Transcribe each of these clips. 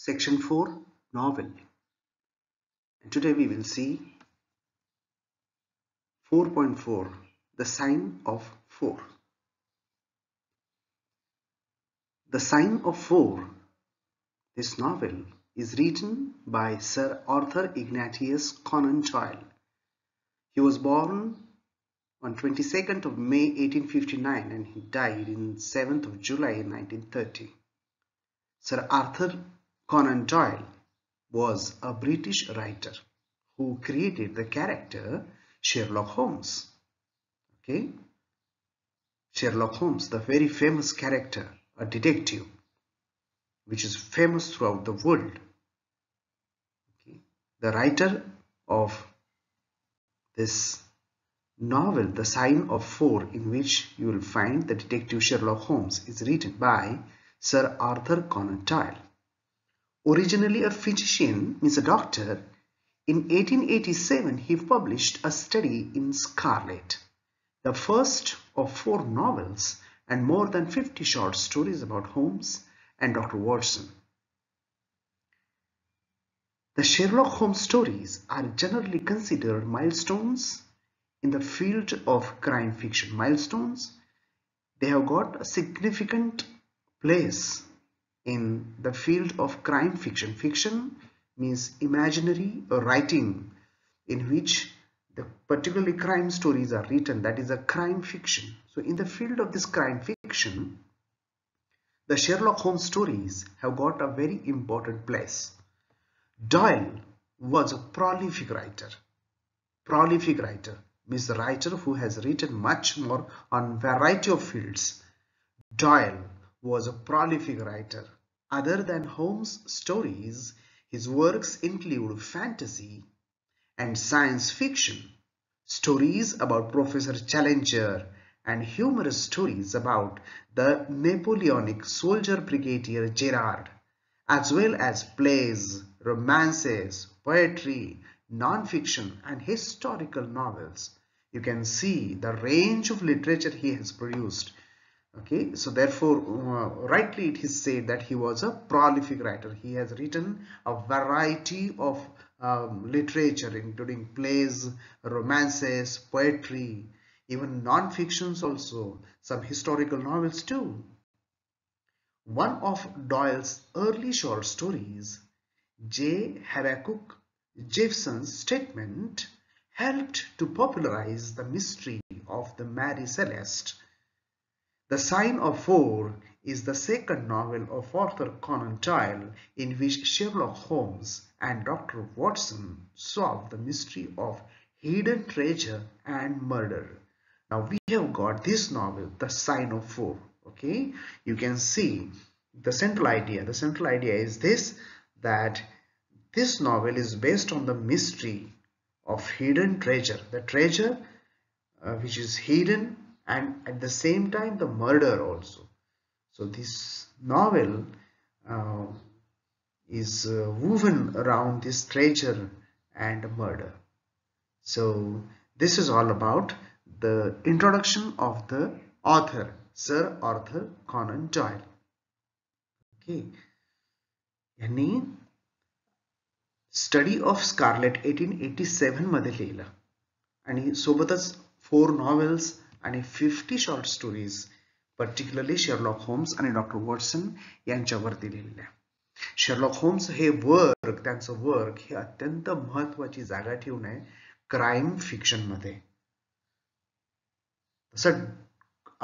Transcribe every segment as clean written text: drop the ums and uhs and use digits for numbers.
Section 4 Novel. And today we will see 4.4 The Sign of 4. The Sign of 4, this novel, is written by Sir Arthur Ignatius Conan Doyle. He was born on 22nd of May 1859 and he died in 7th of July 1930. Sir Arthur Conan Doyle was a British writer who created the character Sherlock Holmes. Okay, Sherlock Holmes, the very famous character, a detective, which is famous throughout the world. Okay, the writer of this novel, The Sign of 4, in which you will find the detective Sherlock Holmes, is written by Sir Arthur Conan Doyle. Originally a physician, means a doctor, in 1887 he published a study in Scarlet, the first of 4 novels and more than 50 short stories about Holmes and Dr. Watson. The Sherlock Holmes stories are generally considered milestones in the field of crime fiction. Milestones, they have got a significant place in the field of crime fiction. Fiction means imaginary writing in which the particularly crime stories are written. That is a crime fiction. So in the field of this crime fiction, the Sherlock Holmes stories have got a very important place. Doyle was a prolific writer. Prolific writer means the writer who has written much more on variety of fields. Doyle was a prolific writer. Other than Holmes' stories, his works include fantasy and science fiction, stories about Professor Challenger, and humorous stories about the Napoleonic soldier Brigadier Gerard, as well as plays, romances, poetry, non-fiction, and historical novels. You can see the range of literature he has produced. Okay, so therefore rightly it is said that he was a prolific writer. He has written a variety of literature, including plays, romances, poetry, even non-fictions also, some historical novels too. One of Doyle's early short stories, J. Habakkuk Jeffson's Statement, helped to popularize the mystery of the Mary Celeste. The Sign of 4 is the second novel of Arthur Conan Doyle in which Sherlock Holmes and Dr. Watson solve the mystery of hidden treasure and murder. Now we have got this novel, The Sign of 4. Okay, you can see the central idea. The central idea is this, that this novel is based on the mystery of hidden treasure. The treasure which is hidden, and at the same time the murder also. So this novel is woven around this treasure and murder. So this is all about the introduction of the author, Sir Arthur Conan Doyle. Okay, यांनी study of scarlet 1887 मध्ये लिहिलं आणि सोबतच 4 novels आणि 50 short stories, particularly Sherlock Holmes आणि doctor Watson यांच्यावरती लिहिलेल्या. Sherlock Holmes हे वर्क, त्यांचं वर्क हे अत्यंत महत्वाची जागा ठेवून आहे क्राईम फिक्शन मध्ये. तसं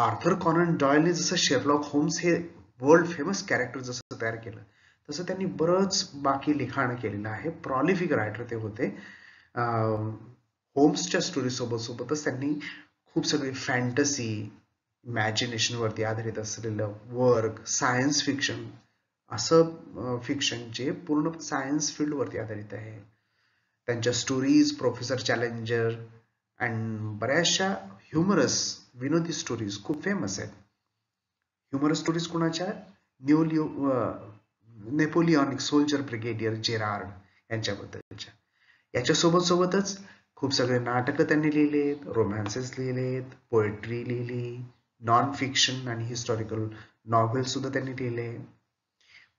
आर्थर कॉनन डॉयलने जसं शेरलॉक होम्स हे वर्ल्ड फेमस कॅरेक्टर जसं तयार केलं, तसं त्यांनी बरंच बाकी लिखाण केलेलं आहे. प्रॉलिफिक रायटर ते होते. होम्सच्या स्टोरी सोबतच त्यांनी खूप सगळे फॅन्टसी, इमॅजिनेशन वरती आधारित असलेलं वर्क, सायन्स फिक्शन, असं फिक्शन जे पूर्ण सायन्स फील्ड वरती आधारित आहे. त्यांच्या स्टोरीज प्रोफेसर चॅलेंजर अँड बऱ्याचशा ह्युमरस, विनोदी स्टोरीज खूप फेमस आहेत. ह्युमरस स्टोरीज कोणाच्या? नेपोलियनिक सोल्जर ब्रिगेडियर जेरार्ड यांच्याबद्दलच्या. याच्यासोबतच खूप सगळे नाटकं त्यांनी लिहिलेत, रोमॅन्सेस लिहिलेत, पोएट्री लिहिली, नॉन फिक्शन आणि हिस्टॉरिकल नॉव्हेल सुद्धा त्यांनी लिहिले.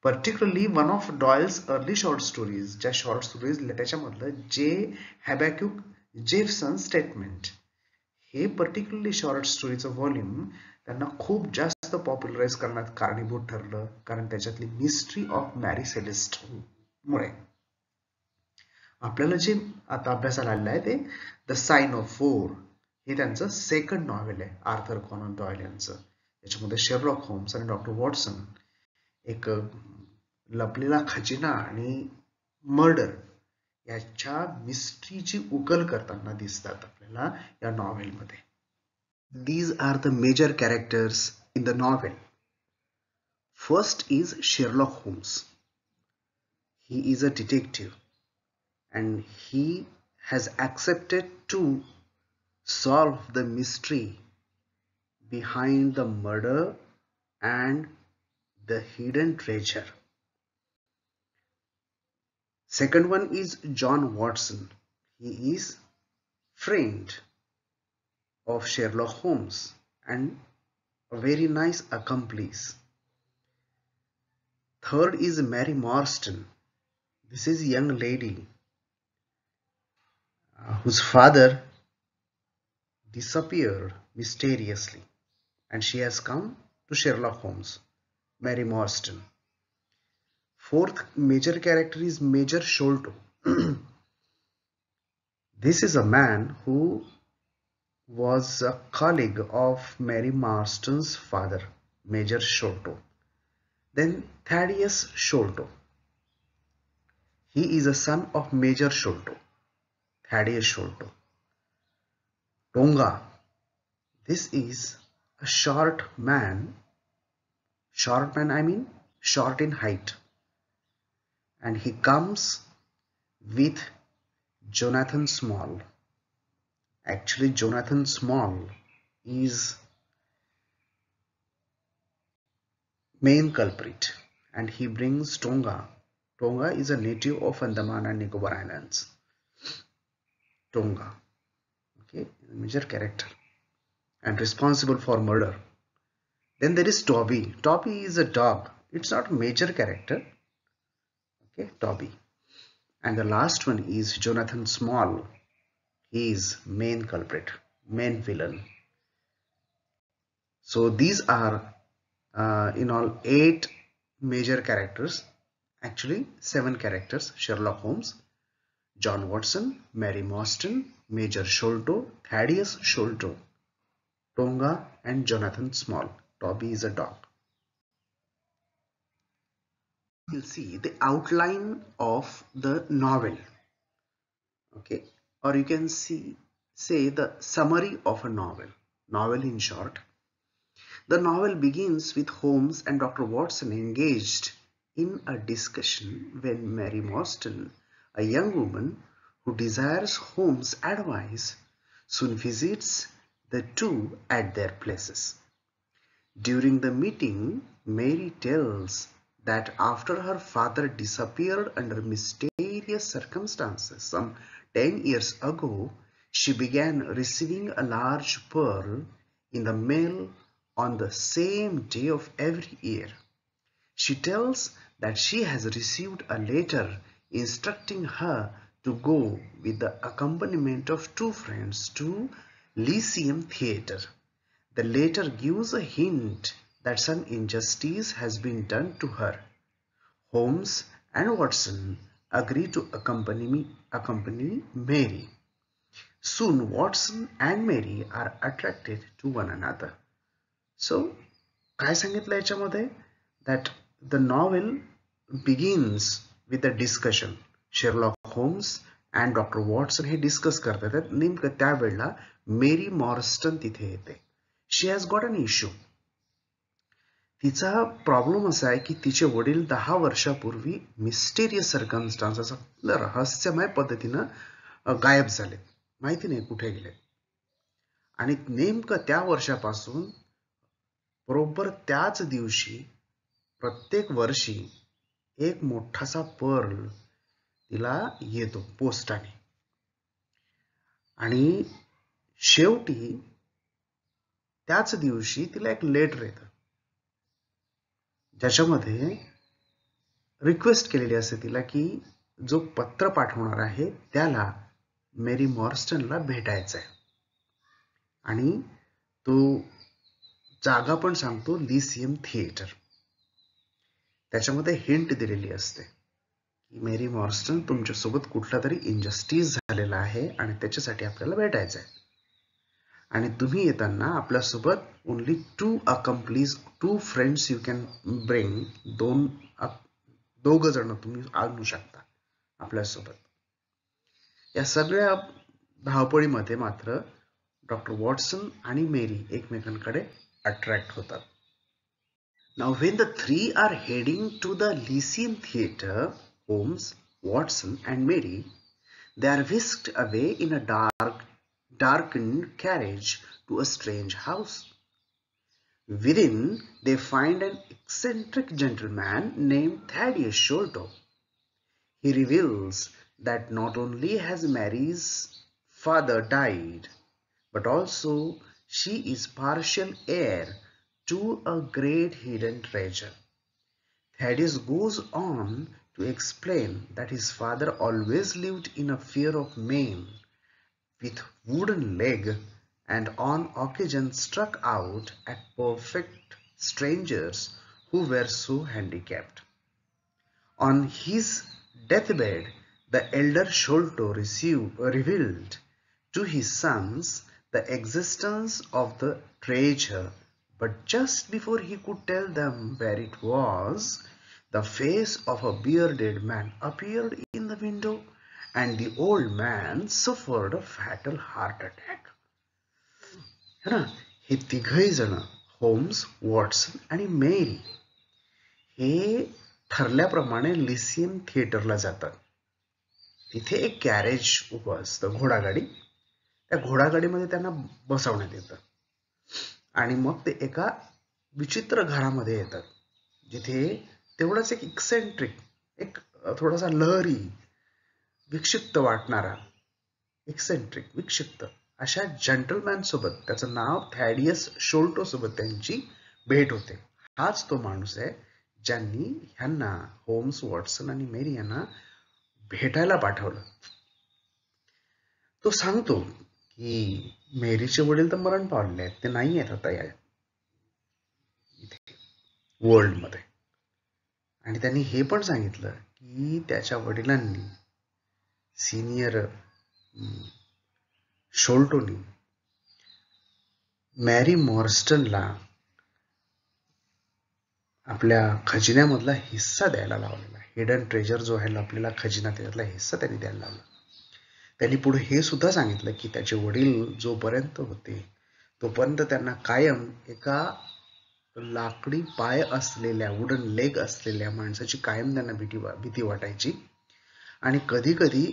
particularly one of Doyle's early short stories, ज्या short stories त्याच्यामधलं जे हॅबॅक्यूक जेफसन स्टेटमेंट हे पर्टिक्युलरली शॉर्ट स्टोरीचं व्हॉल्यूम त्यांना खूप जास्त पॉप्युलराइज करण्यात कारणीभूत ठरलं, कारण त्याच्यातली मिस्ट्री ऑफ मॅरी सेलेस्ट मुळे. आपल्याला जे आता अभ्यासाला आलेलं आहे ते द साइन ऑफ वॉर हे त्यांचं सेकंड नॉव्हेल आहे आर्थर कॉनन डॉयल यांचं. त्याच्यामध्ये शेरलॉक होम्स आणि डॉक्टर वॉटसन एक लपलेला खजिना आणि मर्डर याच्या मिस्ट्रीची उकल करताना दिसतात आपल्याला या नॉव्हेलमध्ये. These are the major characters in the novel. First is Sherlock Holmes. He is a detective and he has accepted to solve the mystery behind the murder and the hidden treasure. Second one is John Watson. He is friend of Sherlock Holmes and a very nice accomplice. Third is Mary Marston. This is a young lady whose father disappeared mysteriously and she has come to Sherlock Holmes, Mary Marston. Fourth major character is Major Sholto. This is a man who was a colleague of Mary Marston's father, Major Sholto. Then Thaddeus Sholto. He is a son of Major Sholto, Thaddeus Sholto. Tonga. This is a short man I mean short in height. And he comes with Jonathan Small. Actually, Jonathan Small is main culprit and he brings Tonga. Tonga is a native of Andaman and Nicobar Islands. Tonga, okay, major character and responsible for murder. Then there is Toby. Toby is a dog. It's not a major character. Okay, Toby. And the last one is Jonathan Small. He is main culprit, main villain. So these are in all 8 major characters, actually 7 characters: Sherlock Holmes, John Watson, Mary Marston, Major Sholto, Thaddeus Sholto, Tonga and Jonathan Small. Toby is a dog. You'll see the outline of the novel, okay, or you can say the summary of a novel in short. The novel begins with Holmes and Dr. Watson engaged in a discussion when Mary Marston, a young woman who desires Holmes' advice, soon visits the two at their places. During the meeting, Mary tells that after her father disappeared under mysterious circumstances some 10 years ago, she began receiving a large pearl in the mail on the same day of every year. She tells that she has received a letter instructing her to go with the accompaniment of 2 friends to Lyceum Theatre. The letter gives a hint that some injustice has been done to her. Holmes and Watson agree to accompany Mary. Soon Watson and Mary are attracted to one another. So, काय सांगितलं याच्यामध्ये? That the novel begins with a discussion. Sherlock Holmes and Dr. Watson हे discuss करतात. नेमकं त्यावेळेला मेरी मॉर्स्टन तिथे येते. She has got an issue. तिचा प्रॉब्लेम असा आहे की तिचे वडील 10 वर्षापूर्वी मिस्टेरियस सर्कमस्टान्सेस रहस्यमय पद्धतीनं गायब झाले. माहिती नाही कुठे गेले. आणि नेमकं त्या वर्षापासून बरोबर त्याच दिवशी प्रत्येक वर्षी एक मोठासा पर्ल तिला येतो पोस्टाने. आणि शेवटी त्याच दिवशी तिला एक लेटर येतं ज्याच्यामध्ये रिक्वेस्ट केलेली असते तिला की जो पत्र पाठवणार आहे त्याला मेरी मॉर्स्टनला भेटायचं आहे आणि तो जागा पण सांगतो लिसियम थिएटर. त्याच्यामध्ये हिंट दिलेली असते की मेरी मॉर्स्टन तुमच्यासोबत कुठला तरी इनजस्टिस झालेला आहे आणि त्याच्यासाठी आपल्याला भेटायचं आहे आणि तुम्ही येताना आपल्यासोबत only 2 friends you can bring. दोघ जण तुम्ही आणू शकता आपल्यासोबत. या सगळ्या धावपळीमध्ये मात्र डॉक्टर वॉटसन आणि मेरी एकमेकांकडे अट्रॅक्ट होतात. Now when the three are heading to the Lyceum Theatre, Holmes, Watson and Mary, they are whisked away in a darkened carriage to a strange house. Within, they find an eccentric gentleman named Thaddeus Sholto. He reveals that not only has Mary's father died, but also she is partial heir to a great hidden treasure. Thaddeus goes on to explain that his father always lived in a fear of Maine, with wooden leg, and on occasion struck out at perfect strangers who were so handicapped. On his deathbed, the elder Sholto revealed to his sons the existence of the treasure, but just before he could tell them where it was, the face of a bearded man appeared in the window and the old man suffered a fatal heart attack. है ना, हे तिघही जण homes, Watson आणि मेरी हे ठरल्याप्रमाणे लिसियम थिएटरला जातात. तिथे एक कॅरेज उभं असतं, घोडागाडी. त्या घोडागाडीमध्ये त्यांना बसवण्यात येतं आणि मग ते एका विचित्र घरामध्ये येतात जिथे तेवढाच एक इक्सेंट्रिक, एक थोडासा लहरी, विक्षिप्त वाटणारा, एक्सेंट्रिक विक्षिप्त अशा जंटलमॅन सोबत, त्याचं नाव थॅडियस शोल्टो सोबत त्यांची भेट होते. हाच तो माणूस आहे ज्यांनी ह्यांना, होम्स, वॉटसन आणि मेरी यांना भेटायला पाठवलं. तो सांगतो की मेरीचे वडील तर मरण पावलेले आहेत, ते नाही आहेत आता या इथे वर्ल्ड मध्ये. आणि त्यांनी हे पण सांगितलं की त्याच्या वडिलांनी, सिनियर शोल्टोनी मॅरी मॉर्स्टनला आपल्या खजिन्यामधला हिस्सा द्यायला लावलेला. हिडन ट्रेजर जो आहे आपल्याला खजिना, त्याच्यातला हिस्सा त्यांनी द्यायला लावला. त्यांनी पुढे हे सुद्धा सांगितलं की त्याचे वडील जोपर्यंत होते तोपर्यंत त्यांना कायम एका लाकडी पाय असलेल्या, वुडन लेग असलेल्या माणसाची कायम त्यांना भीती वाटायची आणि कधी कधी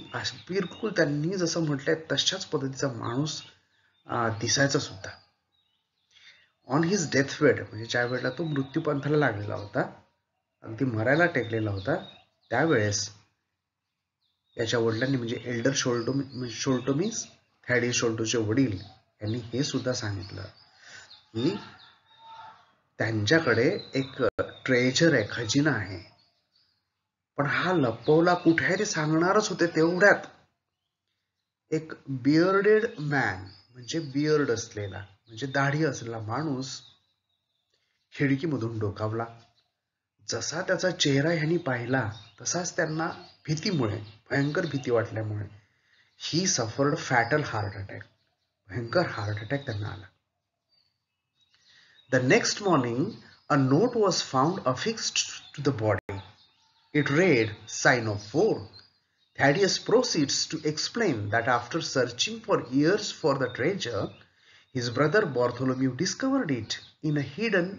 बिलकुल त्यांनी जसं म्हटलंय तशाच पद्धतीचा माणूस दिसायचा सुद्धा. ऑन हिज डेथबेड, म्हणजे ज्या वेळेला तो मृत्यूपंथाला लागलेला होता, अगदी मरायला टेकलेला होता, त्यावेळेस याच्या वडिलांनी, म्हणजे एल्डर शोल्टो मीन्स थॅडियस शोल्टोचे वडील, यांनी हे सुद्धा सांगितलं की त्यांच्याकडे एक ट्रेजर आहे, खजिना आहे, पण हा लपवला कुठे आहे ते सांगणारच होते. तेवढ्यात एक बियर्डेड मॅन, म्हणजे बियर्ड असलेला, म्हणजे दाढी असलेला माणूस खिडकीमधून डोकावला. जसा त्याचा चेहरा ह्यांनी पाहिला तसाच त्यांना भीतीमुळे, भयंकर भीती वाटल्यामुळे, he suffered fatal heart attack, भयंकर हार्ट अटॅक त्यांना आला. The next morning, a note was found affixed to the body. It read, "Sign of war." Thaddeus proceeds to explain that after searching for years for the treasure, his brother Bartholomew discovered it in a hidden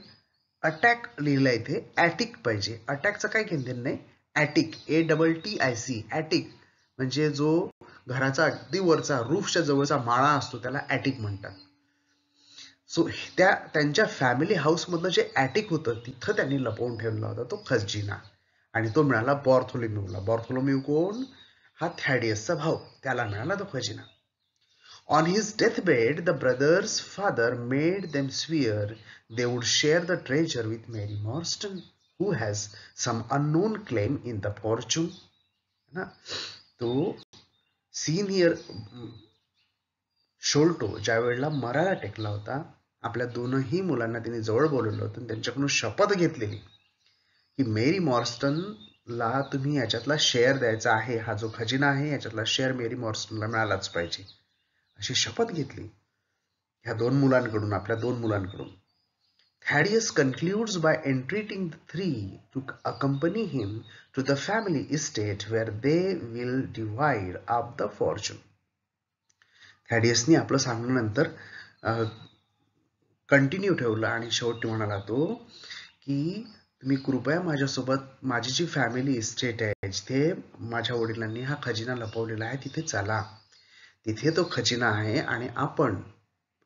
attic. लिहिलं इथे attic पाहिजे, अटॅकचं काय घेणं नाही, attic, ATTIC, attic म्हणजे जो घराचा अगदी वरचा, रूफच्या जवळचा माळा असतो त्याला attic म्हणतात. सो त्यांच्या फॅमिली हाऊस मधलं जे ॲटिक होतं तिथं त्यांनी लपवून ठेवला होता तो खजिना, आणि तो मिळाला बॉर्थोलोम्यूला. बॉर्थोलोम्यू कोण? हा थॅडियसचा भाऊ, त्याला मिळाला तो खजिना. On his deathbed the brothers father made them swear they would share the treasure with Mary Morston, who has some unknown claim in the fortune. ना तो सीन हिअर शोल्टो ज्या वेळेला मरायला टेकला होता, आपल्या दोनही मुलांना तिने जवळ बोलवलं होतं आणि त्यांच्याकडून शपथ घेतलेली की मेरी मॉर्स्टनला तुम्ही याच्यातला शेअर द्यायचा आहे, हा जो खजिना आहे याच्यातला शेअर मेरी मॉर्स्टनला मिळालाच पाहिजे, अशी शपथ घेतली ह्या दोन मुलांकडून, आपल्या दोन मुलांकडून. Thaddeus concludes by entreating the three to accompany him to the family estate where they will divide up the fortune. थॅडियसनी आपलं सांगण्यानंतर कंटिन्यू ठेवलं आणि शेवटी म्हणाला तो की तुम्ही कृपया माझ्यासोबत माझी जी फॅमिली इस्टेट आहे जिथे माझ्या वडिलांनी हा खजिना लपवलेला आहे तिथे चला, तिथे तो खजिना आहे आणि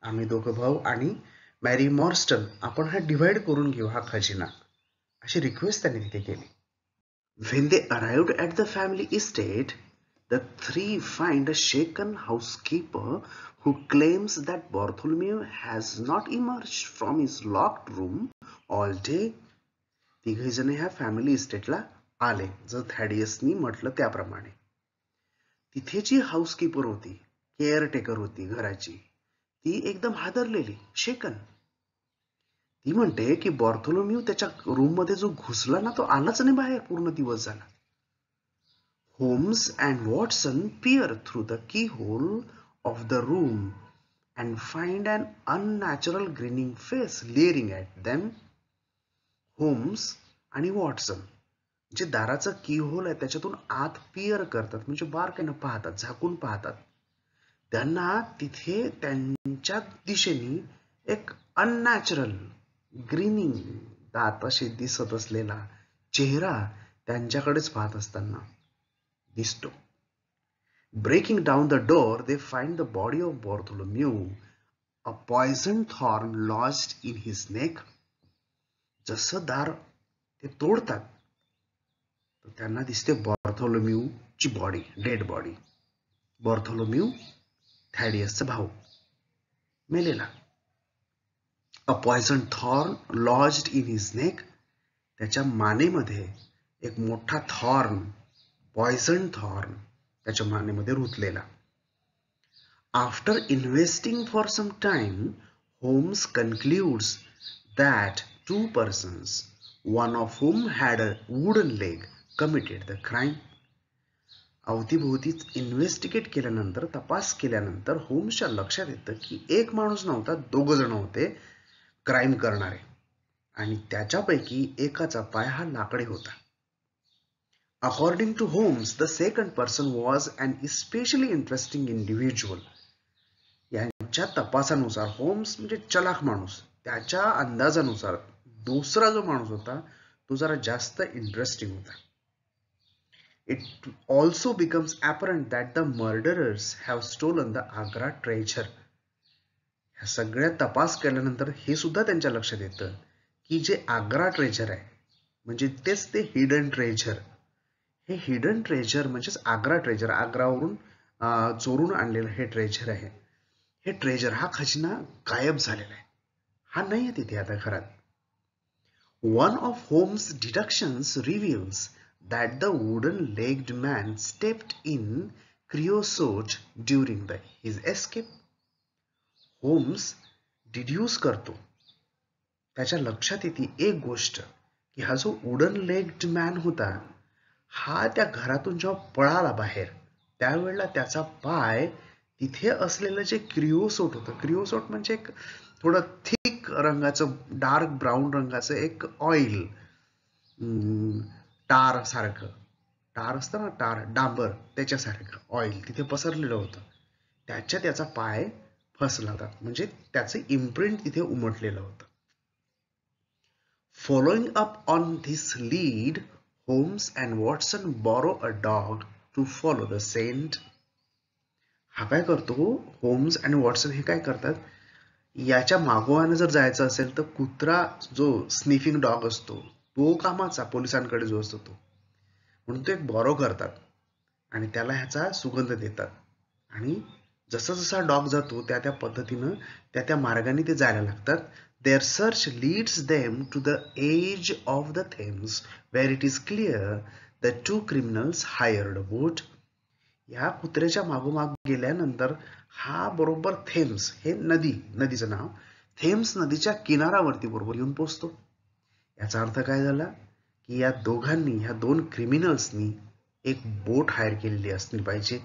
आम्ही दोघं भाऊ आणि मॅरी मॉर्स्टन आपण हा डिवाइड करून घेऊ हा खजिना, अशी रिक्वेस्ट त्यांनी तिथे केली. When they arrived at the family estate, the three find a shaken housekeeper who claims that Bartholomew has not emerged from his locked room all day. तिघे जण ह्या फॅमिली इस्टेटला आले जर थॅडियसनी म्हटलं त्याप्रमाणे. तिथे जी हाऊसकीपर होती, केअरटेकर होती घराची, ती एकदम हादरलेली, शेकन. ती म्हणते की बॉर्थोलोम्यू त्याच्या रूम मध्ये जो घुसला ना तो आलाच नाही बाहेर, पूर्ण दिवस झाला. Holmes and Watson peer through the keyhole of the room and find an unnatural grinning face leering at them. Holmes आणि वॉटसन जे दाराचं की-होल आहे त्याच्यातून आत पियर करतात, म्हणजे बारकाईनं पाहतात, झाकून पाहतात. त्यांना तिथे त्यांच्या दिशेने एक अननॅचरल ग्रीनिंग दात असे दिसत असलेला चेहरा त्यांच्याकडेच पाहत असताना दिसतो. Breaking down the door they find the body of Bartholomew, a poison thorn lodged in his neck. जसं दार ते तोडतात तर त्यांना दिसते बॉर्थोलोम्यूची बॉडी, डेड बॉडी. बॉर्थोलोम्यू थॅडियसचा भाऊ मेलेला. A poison thorn lodged in his neck, त्याच्या मानेमध्ये एक मोठा थॉर्न, पॉइझन थॉर्न त्याच्या मानेमध्ये रुतलेला. After investing for some time, Holmes concludes that two persons, one of whom had a wooden leg, committed the crime. अवतीभोवतीच इन्व्हेस्टिगेट केल्यानंतर, तपास केल्यानंतर होम्सच्या लक्षात येतं की एक माणूस नव्हता, दोघ जण होते क्राईम करणारे आणि त्याच्यापैकी एकाचा पाय हा लाकडी होता. According to Holmes, the second person was an especially interesting individual. यांच्या तपासानुसार होम्स म्हणजे चलाख माणूस, त्याच्या अंदाजानुसार दुसरा जो माणूस होता तो जरा जास्त इंटरेस्टिंग होता. It also becomes apparent that the murderers have stolen the Agra treasure. ह्या सगळ्या तपास केल्यानंतर हे सुद्धा त्यांच्या लक्षात येतं की जे आग्रा ट्रेजर आहे म्हणजे तेच ते हिडन ट्रेजर, हे हिडन ट्रेजर म्हणजेच आग्रा ट्रेजर, आग्रावरून चोरून आणलेलं हे ट्रेजर आहे. हे ट्रेजर, हा खजिना गायब झालेला आहे, हा नाही आहे तिथे आता घरात. One of Holmes' deductions reveals that the wooden-legged man stepped in creosote during his escape. Holmes deduce करतो, त्याच्या लक्षात येते एक गोष्ट की हा जो वुडन लेग्ड मॅन होता हा त्या घरातून जेव्हा पळाला बाहेर त्यावेळेला त्याचा पाय तिथे असलेलं जे क्रिओसोट होतं, क्रिओसोट म्हणजे एक थोडं थिक रंगाचं, डार्क ब्राऊन रंगाचं एक ऑइल, टार सारखं, टार असतं ना, टार डांबर, त्याच्यासारखं ऑइल तिथे पसरलेलं होतं, त्याचा पाय फसला होता, म्हणजे त्याचं इम्प्रिंट तिथे उमटलेलं होतं. Following up on this lead, Holmes and Watson borrow a dog to follow the scent. हा काय करतो, होम्स आणि वॉटसन हे काय करतात, याच्या मागोवाने जर जायचं असेल तर कुत्रा जो स्निफिंग डॉग असतो तो कामाचा पोलिसांकडे जो असतो तो, म्हणून ते एक बॉरो करतात आणि त्याला ह्याचा सुगंध देतात आणि जसा जसा डॉग जातो त्या पद्धतीनं त्या मार्गाने ते जायला लागतात. Their search leads them to the edge of the Thames, where it is clear the two criminals hired a boat. या कुत्र्याच्या मागोमाग गेल्यानंतर हा बरोबर थेम्स, हे नदीचं नाव, थेम्स नदीच्या किनाऱ्यावरती बरोबर येऊन पोहोचतो. याचा अर्थ काय झाला की या दोघांनी, ह्या दोन क्रिमिनल्सनी एक बोट हायर केलेली असली पाहिजे,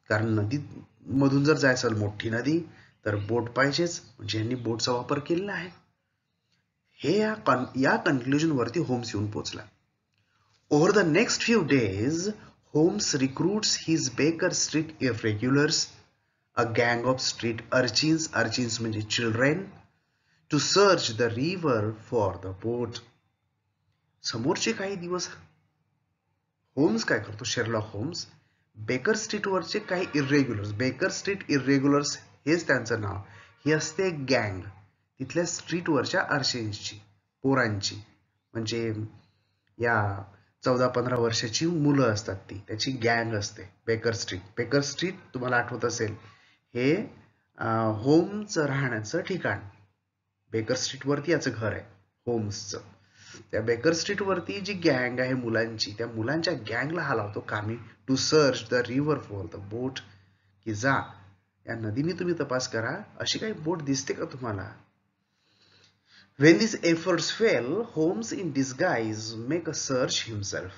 कारण नदी मधून जर जायचं मोठी नदी तर बोट पाहिजेच, म्हणजे यांनी बोटचा वापर केलेला आहे. हे या कन्क्लुजन वरती होम्स येऊन पोहोचला. Over the next few days, Holmes recruits his Baker Street irregulars, a gang of street urchins म्हणजे children, to search the river for the boat. समोरचे काही दिवस होम्स काय करतो, शेरलॉक होम्स बेकर स्ट्रीट वरचे काही इरेग्युलर्स, बेकर स्ट्रीट इरेग्युलर्स हेच त्यांचं नाव, ही असते गँग तिथल्या स्ट्रीटवरच्या अर्चिन्सची, पोरांची, म्हणजे या 14-15 वर्षाची मुलं असतात ती, त्याची गँग असते बेकर स्ट्रीट. बेकर स्ट्रीट तुम्हाला आठवत असेल हे होम्सचं राहण्याचं ठिकाण. बेकर स्ट्रीट वरती याचं घर आहे होम्सचं. त्या बेकर स्ट्रीट वरती जी गँग आहे मुलांची, त्या मुलांच्या गँगला हा लावतो कामी to search the river for the boat, की जा या नदीने तुम्ही तपास करा, अशी काही बोट दिसते का तुम्हाला. When these efforts fail, Holmes in disguise make a search himself.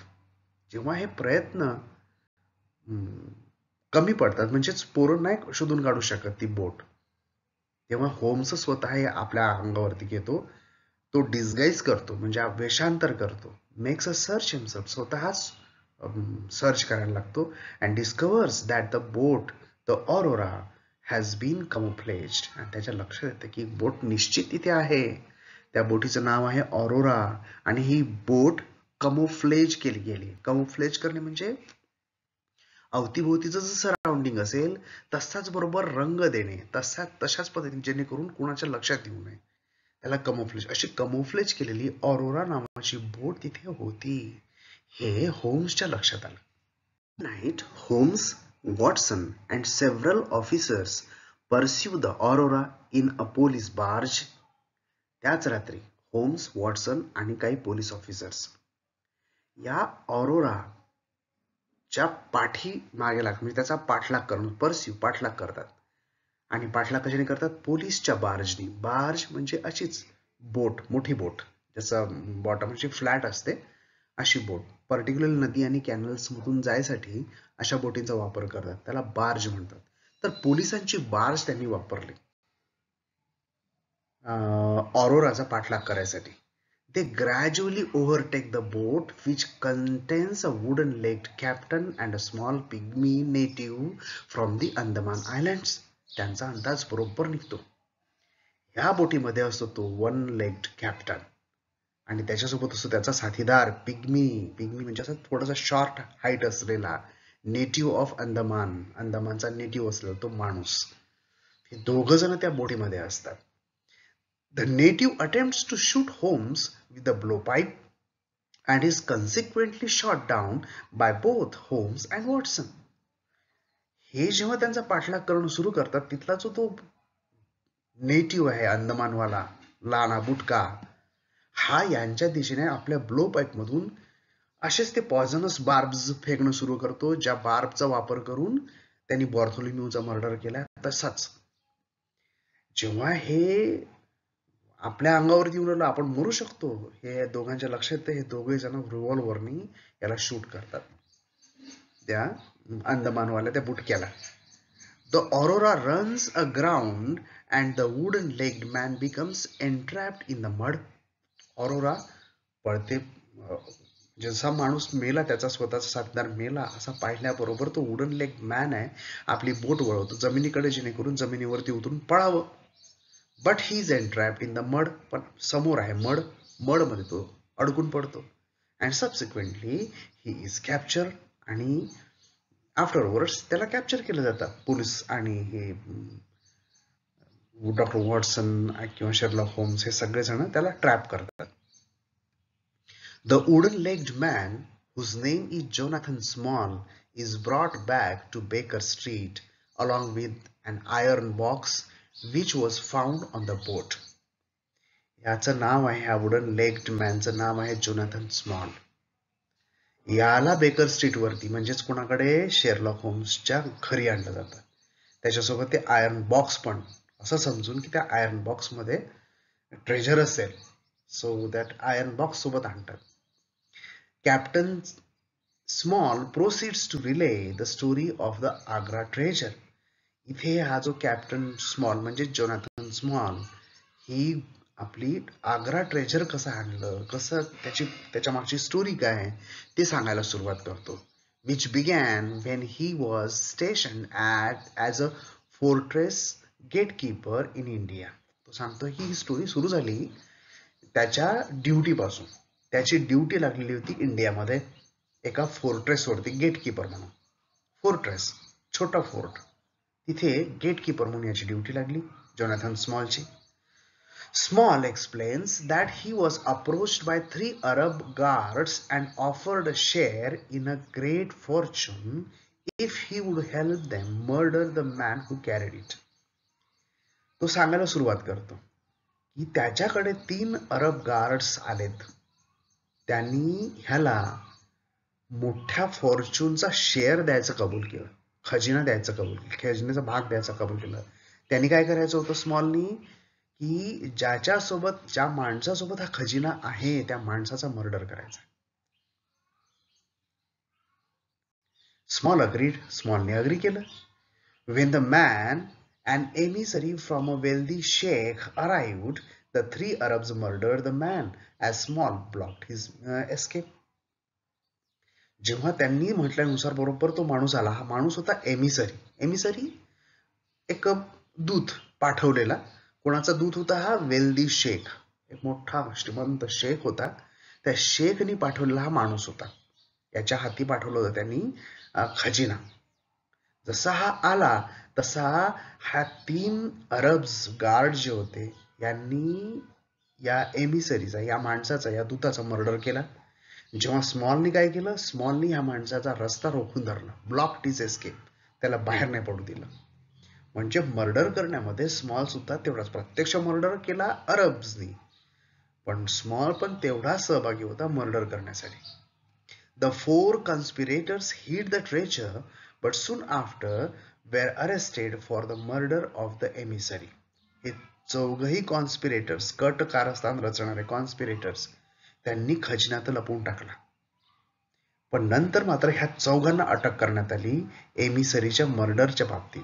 जेव्हा हे प्रयत्न कमी पडतात, म्हणजेच पोरं नाही शोधून काढू शकत ती बोट, तेव्हा होम्स स्वतः हे आपल्या अंगावरती घेतो, तो डिस्गाईज करतो, म्हणजे वेषांतर करतो, मेक्स अ सर्च हिमसेल्फ, स्वतःच सर्च करायला लागतो, and discovers that the boat the Aurora has been camouflaged. आणि त्याच्या लक्षात येतं की बोट निश्चित इथे आहे, त्या बोटीचं नाव आहे ऑरोरा, आणि ही बोट कमोफ्लेज केली गेली. कमोफ्लेज करणे म्हणजे अवतीभोवतीचं जसं सराउंडिंग असेल तसाच बरोबर रंग देणे, तशाच पद्धतीने, जेणेकरून कुणाच्या लक्षात येऊ नये, त्याला कमोफ्लेज, अशी कमोफ्लेज केलेली ऑरोरा नावाची बोट तिथे होती. हे होम्सच्या लक्षात आलं. Night Holmes, Watson and several officers pursue the Aurora in a police barge. त्याच रात्री होम्स, वॉटसन आणि काही पोलीस ऑफिसर्स या ऑरोरा च्या पाठी मागे लागतात, म्हणजे त्याचा पाठलाग करून, परस्यू पाठलाग करतात. आणि पाठलाग कशाने करतात, पोलीसच्या बार्जनी. बार्ज म्हणजे अशीच बोट, मोठी बोट, ज्याचा बॉटम म्हणजे फ्लॅट असते, अशी बोट. पर्टिक्युलर नदी आणि कॅनल्स मधून जायसाठी अशा बोटींचा वापर करतात, त्याला बार्ज म्हणतात. तर पोलिसांची बार्ज त्यांनी वापरली ऑरोराचा पाठलाग करायसाठी. They gradually overtake the boat, which contains a wooden-legged captain and a small pygmy native from the Andaman Islands. त्यांचा अंदाज बरोबर निघतो. ह्या बोटीमध्ये असतो तो वन लेग्ड कॅप्टन, आणि त्याच्यासोबत असतो त्याचा साथीदार पिग्मी. पिग्मी म्हणजे असं थोडासा शॉर्ट हाईट असलेला, नेटिव्ह ऑफ अंदमान, अंदमानचा नेटिव्ह असलेला तो माणूस. हे दोघ जण त्या बोटीमध्ये असतात. The native attempts to shoot Holmes with a blowpipe and is consequently shot down by both Holmes and Watson. हे जेव्हा त्यांचा पाठलाग करणं सुरू करतात, तिथला जो तो नेटिव्ह आहे अंदमानवाला, लाना बुटका, हा यांच्या दिशेने आपल्या ब्लोपाईप मधून असेच ते पॉइझनस बार्ब्स फेकणं सुरू करतो, ज्या बार्बचा वापर करून त्यांनी बॉर्थोलोम्यूचा मर्डर केला. तसाच जेव्हा हे आपल्या अंगावरती येऊन राहिलं, आपण मरू शकतो, हे दोघांच्या लक्षात येतं, हे दोघे जण रिव्हॉल्वरनी याला शूट करतात, त्या अंदमानवाल्या त्या बुटक्याला. The Aurora runs aground and the wooden legged man becomes entrapped in the mud. Aurora पळते, जसा माणूस मेला, त्याचा स्वतःचा साथीदार मेला, असा पाहिल्याबरोबर तो वुडन लेग मॅन आहे आपली बोट वळवतो जमिनीकडे, जेणेकरून जमिनीवरती उतरून पळावं. But he is entrapped in the mud, पण समोर आहे मड, मड मध्ये तो अडकून पडतो. And subsequently he is capture, आणि आफ्टरवर्ड्स त्याला कॅप्चर केलं जातं. पोलीस आणि हे डॉक्टर वॉटसन किंवा शेरलॉक होम्स हे सगळेजण त्याला ट्रॅप करतात. The wooden-legged man, whose name is Jonathan Small, is brought back to Baker Street along with an iron box which was found on the boat. याचं नाव आहे, ह्या वुडन लेग्ड मॅनचं नाव आहे Jonathan small. याला baker street वरती म्हणजेच कोणाकडे Sherlock होम्सच्या घरी आणलं जातं. त्याच्यासोबत ते आयर्न बॉक्स पण, असं समजून की त्या आयर्न बॉक्स मध्ये ट्रेजर असेल, सो दॅट आयर्न बॉक्स सोबत आणतात. Captain Small proceeds to relay the story of the Agra treasure. इथे हा जो कॅप्टन स्मॉल म्हणजे जोनाथन स्मॉल ही आपली आग्रा ट्रेजर कसं आणलं, कसं त्याच्या मागची स्टोरी काय आहे ते सांगायला सुरुवात करतो. Which begin when he was station as a fortress gatekeeper in India. तो सांगतो की ही स्टोरी सुरू झाली त्याच्या ड्युटीपासून. त्याची ड्युटी लागलेली होती इंडियामध्ये एका फोर्ट्रेसवरती गेटकीपर म्हणून. फोर्ट्रेस, छोटा फोर्ट, तिथे गेटकीपर म्हणून याची ड्युटी लागली Jonathan स्मॉलची. Small explains that he was approached by 3 Arab guards and offered a share in a great fortune if he would help them murder the man who carried it. तो सांगायला सुरुवात करतो की त्याच्याकडे 3 अरब guards आलेत. त्यांनी ह्याला मोठ्या फॉर्च्यूनचा शेअर द्यायचं कबूल केलं, खजिना द्यायचं कबूल केलं, खजिन्याचा भाग द्यायचा कबूल केलं. त्यांनी काय करायचं होतं स्मॉलनी, की ज्या माणसासोबत हा खजिना आहे त्या माणसाचा मर्डर करायचा. स्मॉल अग्रीड, स्मॉलने अग्री केलं. When the man, an emissary from a wealthy sheikh, arrived, the 3 Arabs murdered the man as Small blocked his escape. जेव्हा त्यांनी म्हटल्यानुसार बरोबर तो माणूस आला, हा माणूस होता एमिसरी. एमिसरी एक दूत पाठवलेला. कोणाचा दूत होता हा? वेल्दी शेख, एक मोठा श्रीमंत शेख होता. त्या शेखनी पाठवलेला हा माणूस होता. याच्या हाती पाठवलं होतं त्यांनी खजिना. जसा हा आला तसा हा 3 अरब्स गार्ड जे होते यांनी या एमिसरीचा, या माणसाचा, या दूताचा मर्डर केला. जेव्हा स्मॉलनी काय केलं, स्मॉलनी ह्या माणसाचा रस्ता रोखून धरला, ब्लॉक टिस एस्केप, त्याला बाहेर नाही पडू दिलं. म्हणजे मर्डर करण्यामध्ये स्मॉल सुद्धा तेवढाच, प्रत्यक्ष मर्डर केला अरब्सनी, पण स्मॉल पण तेवढा सहभागी होता मर्डर करण्यासाठी. The 4 conspirators hid the treasure but soon after were arrested for the murder of the emissary. हे 4ही कॉन्स्पिरेटर्स, कट कारस्थान रचणारे कॉन्स्पिरेटर्स, त्यांनी खजिना तर लपवून टाकला, पण नंतर मात्र ह्या 4घांना अटक करण्यात आली एमिसरीच्या मर्डरच्या बाबतीत.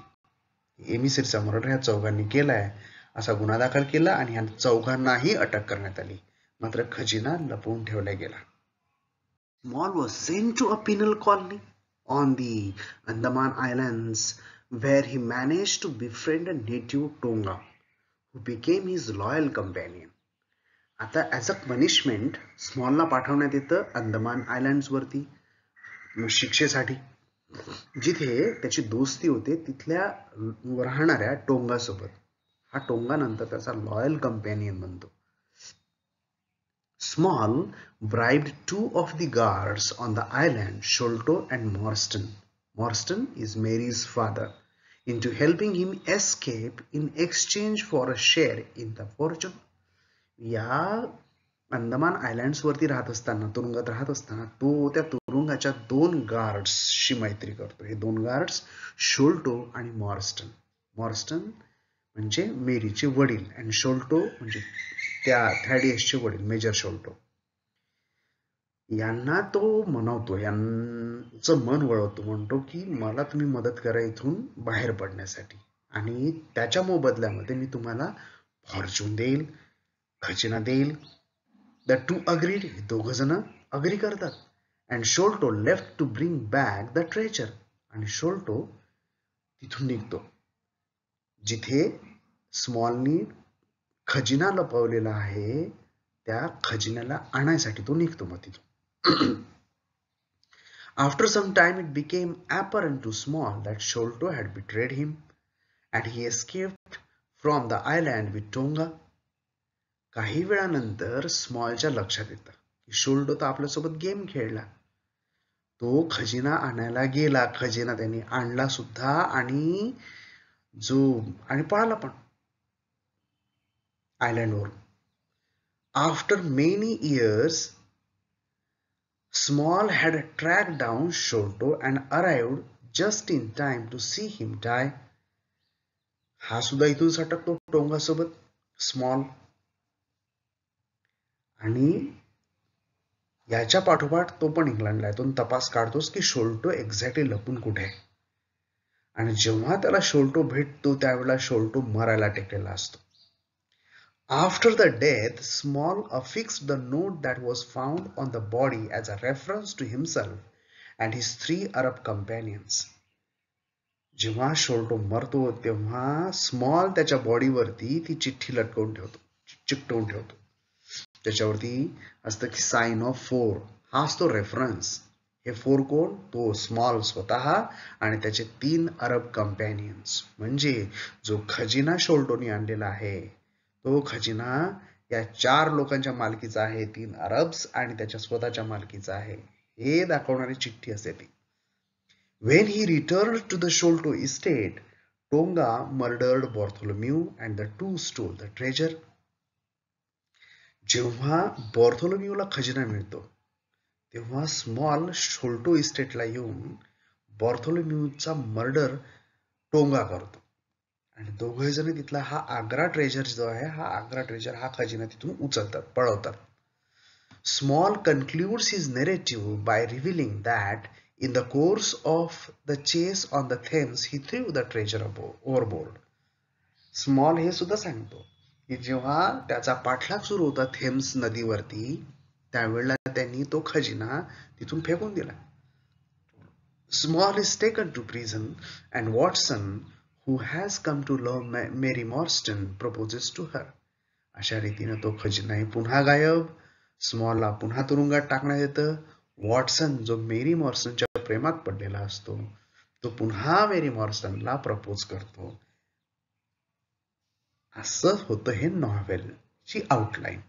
एमिसरीचा मर्डर ह्या 4घांनी केलाय असा गुन्हा दाखल केला आणि ह्या 4घांनाही अटक करण्यात आली, मात्र खजिना लपवून ठेवला गेला. Small was sent to a penal colony on the Andaman Islands where he managed to befriend a native Tonga who became his loyal companion. आता ॲज अ पनिशमेंट स्मॉलला पाठवण्यात येतं अंदमान आयलँड्स वरती शिक्षेसाठी, जिथे त्याची दोस्ती होते तिथल्या राहणाऱ्या टोंगा सोबत. हा टोंगा नंतर त्याचा लॉयल कंपॅनियन बनतो. Small bribed 2 of the guards on the island, Sholto and Morstan. Morstan is Mary's father, into helping him escape in exchange for a share in the fortune. या अंदमान आयलँड्स वरती राहत असताना, तुरुंगात राहत असताना, तो त्या तुरुंगाच्या 2 गार्ड्सशी मैत्री करतो. हे 2 गार्ड्स शोल्टो आणि मॉर्स्टन. मॉर्स्टन म्हणजे मेरीचे वडील आणि शोल्टो म्हणजे त्या थॅडियसचे वडील, मेजर शोल्टो. यांना तो म्हणवतो, यांचं मन वळवतो, म्हणतो की मला तुम्ही मदत करा इथून बाहेर पडण्यासाठी, आणि त्याच्या मोबदल्यामध्ये मी तुम्हाला फॉर्च्यून देईल, खजिना देईल. द 2 अग्रीड, हे 2 जण अग्री करतात. And Sholto left to bring back the treasure, आणि शोल्टो तिथून निघतो जिथे स्मॉलनी खजिना लपवलेला आहे, त्या खजिन्याला आणायसाठी तो निघतो मग तिथून. After some time it became apparent to Small that Sholto had betrayed him and he escaped from the island with Tonga. काही वेळानंतर स्मॉलच्या लक्षात येतं की शोल्टो तर आपल्यासोबत गेम खेळला, तो खजिना आणायला गेला, खजिना त्यांनी आणला सुद्धा आणि पळाला पण आयलँडवरून. After many years, Small had tracked down Sholto and arrived just in time to see him die. हा सुद्धा इथून सटकतो टोंगासोबत स्मॉल. आणि याच्या पाठोपाठ तो पण इंग्लंडला आहे. तो तपास काढतोस की शोल्टो एक्झॅक्टली लपून कुठे आहे. आणि जेव्हा त्याला शोल्टो भेटतो त्यावेळेला शोल्टो मरायला टेकलेला असतो. After the death, Small affixed the note that was found on the body as a reference to himself and his 3 Arab companions. जेव्हा शोल्टो मरतो तेव्हा स्मॉल त्याच्या बॉडीवरती ती चिठ्ठी लटकवून ठेवतो, चिकटवून ठेवतो. त्याच्यावरती असतं की साइन ऑफ 4. हा असतो रेफरन्स. हे 4 कोण? तो स्मॉल स्वतः आणि त्याचे 3 अरब कंपॅनियन्स. म्हणजे जो खजिना शोल्टोनी आणलेला आहे तो खजिना या 4 लोकांच्या मालकीचा आहे, 3 अरब्स आणि त्याच्या स्वतःच्या मालकीचा आहे, हे दाखवणारी चिठ्ठी असते ती. When he returned to the Sholto estate, Tonga murdered Bartholomew and the 2 stole the treasure. जेव्हा बॉर्थोलोम्यूला खजिना मिळतो तेव्हा स्मॉल शोल्टो इस्टेटला येऊन बॉर्थोलोम्यूचा मर्डर टोंगा करतो आणि दोघे जण तिथला हा आग्रा ट्रेजर जो आहे, हा आग्रा ट्रेजर, हा खजिना तिथून उचलतात, पळवतात. Small concludes his narrative by revealing that in the course of the chase on the Thames he threw the treasure overboard. Small हे सुद्धा सांगतो की जेव्हा त्याचा पाठलाग सुरू होता थेम्स नदीवरती त्यावेळेला त्यांनी तो खजिना तिथून फेकून दिला. Small is taken to prison and Watson, who has come to love Mary Morstan, proposes to her. अशा रीतीने तो खजिनाही पुन्हा गायब. स्मॉलला पुन्हा तुरुंगात टाकण्यात येतं. वॉटसन जो मेरी मॉर्सनच्या प्रेमात पडलेला असतो तो पुन्हा मेरी मॉर्सनला प्रपोज करतो. असं होतं हे नॉव्हेलची आउटलाईन.